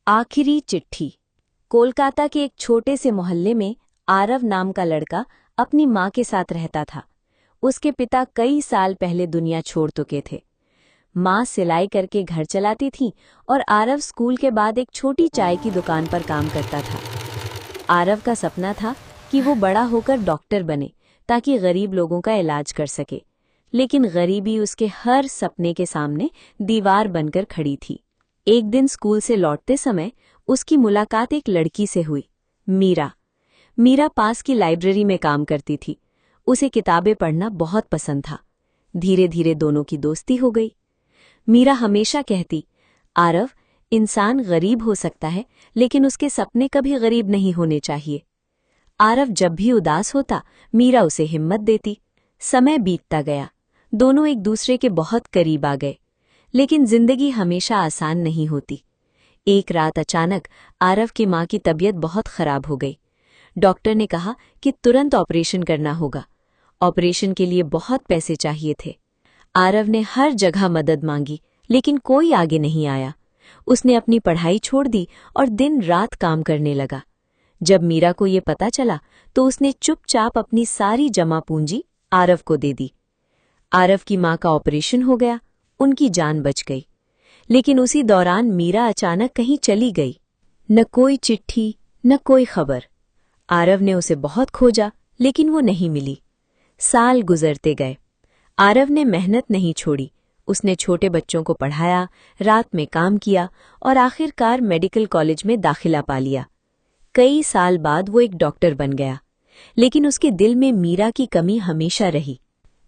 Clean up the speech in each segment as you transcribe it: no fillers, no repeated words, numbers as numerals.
आखिरी चिट्ठी। कोलकाता के एक छोटे से मोहल्ले में आरव नाम का लड़का अपनी माँ के साथ रहता था। उसके पिता कई साल पहले दुनिया छोड़ चुके थे। माँ सिलाई करके घर चलाती थी और आरव स्कूल के बाद एक छोटी चाय की दुकान पर काम करता था। आरव का सपना था कि वो बड़ा होकर डॉक्टर बने ताकि गरीब लोगों का इलाज कर सके, लेकिन गरीबी उसके हर सपने के सामने दीवार बनकर खड़ी थी। एक दिन स्कूल से लौटते समय उसकी मुलाकात एक लड़की से हुई, मीरा। मीरा पास की लाइब्रेरी में काम करती थी। उसे किताबें पढ़ना बहुत पसंद था। धीरे धीरे दोनों की दोस्ती हो गई। मीरा हमेशा कहती, आरव, इंसान गरीब हो सकता है लेकिन उसके सपने कभी गरीब नहीं होने चाहिए। आरव जब भी उदास होता, मीरा उसे हिम्मत देती। समय बीतता गया, दोनों एक दूसरे के बहुत करीब आ गए, लेकिन जिंदगी हमेशा आसान नहीं होती। एक रात अचानक आरव की माँ की तबीयत बहुत खराब हो गई। डॉक्टर ने कहा कि तुरंत ऑपरेशन करना होगा। ऑपरेशन के लिए बहुत पैसे चाहिए थे। आरव ने हर जगह मदद मांगी, लेकिन कोई आगे नहीं आया। उसने अपनी पढ़ाई छोड़ दी और दिन रात काम करने लगा। जब मीरा को ये पता चला तो उसने चुपचाप अपनी सारी जमा पूंजी आरव को दे दी। आरव की माँ का ऑपरेशन हो गया, उनकी जान बच गई। लेकिन उसी दौरान मीरा अचानक कहीं चली गई। न कोई चिट्ठी, न कोई खबर। आरव ने उसे बहुत खोजा, लेकिन वो नहीं मिली। साल गुजरते गए। आरव ने मेहनत नहीं छोड़ी। उसने छोटे बच्चों को पढ़ाया, रात में काम किया और आखिरकार मेडिकल कॉलेज में दाखिला पा लिया। कई साल बाद वो एक डॉक्टर बन गया, लेकिन उसके दिल में मीरा की कमी हमेशा रही।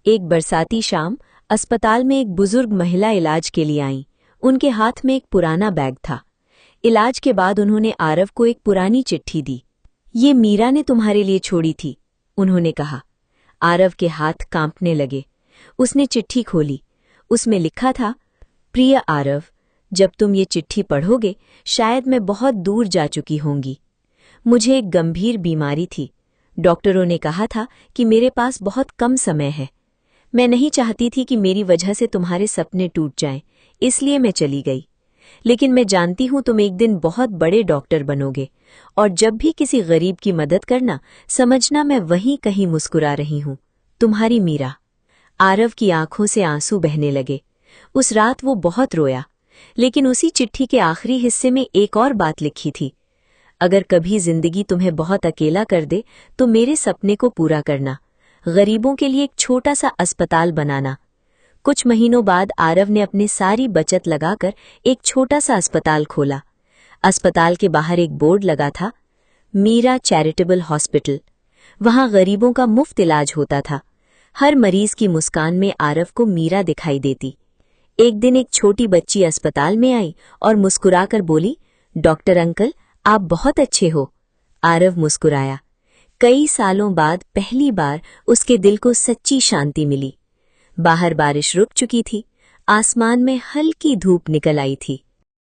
एक बरसाती शाम अस्पताल में एक बुजुर्ग महिला इलाज के लिए आईं। उनके हाथ में एक पुराना बैग था। इलाज के बाद उन्होंने आरव को एक पुरानी चिट्ठी दी। ये मीरा ने तुम्हारे लिए छोड़ी थी, उन्होंने कहा। आरव के हाथ कांपने लगे। उसने चिट्ठी खोली। उसमें लिखा था, प्रिय आरव, जब तुम ये चिट्ठी पढ़ोगे शायद मैं बहुत दूर जा चुकी होंगी। मुझे एक गंभीर बीमारी थी। डॉक्टरों ने कहा था कि मेरे पास बहुत कम समय है। मैं नहीं चाहती थी कि मेरी वजह से तुम्हारे सपने टूट जाएं, इसलिए मैं चली गई। लेकिन मैं जानती हूं तुम एक दिन बहुत बड़े डॉक्टर बनोगे, और जब भी किसी गरीब की मदद करना, समझना मैं वहीं कहीं मुस्कुरा रही हूं। तुम्हारी मीरा। आरव की आंखों से आंसू बहने लगे। उस रात वो बहुत रोया, लेकिन उसी चिट्ठी के आखिरी हिस्से में एक और बात लिखी थी, अगर कभी जिंदगी तुम्हें बहुत अकेला कर दे तो मेरे सपने को पूरा करना, गरीबों के लिए एक छोटा सा अस्पताल बनाना। कुछ महीनों बाद आरव ने अपनी सारी बचत लगाकर एक छोटा सा अस्पताल खोला। अस्पताल के बाहर एक बोर्ड लगा था, मीरा चैरिटेबल हॉस्पिटल। वहां गरीबों का मुफ्त इलाज होता था। हर मरीज की मुस्कान में आरव को मीरा दिखाई देती। एक दिन एक छोटी बच्ची अस्पताल में आई और मुस्कुराकर बोली, डॉक्टर अंकल, आप बहुत अच्छे हो। आरव मुस्कुराया। कई सालों बाद पहली बार उसके दिल को सच्ची शांति मिली। बाहर बारिश रुक चुकी थी। आसमान में हल्की धूप निकल आई थी।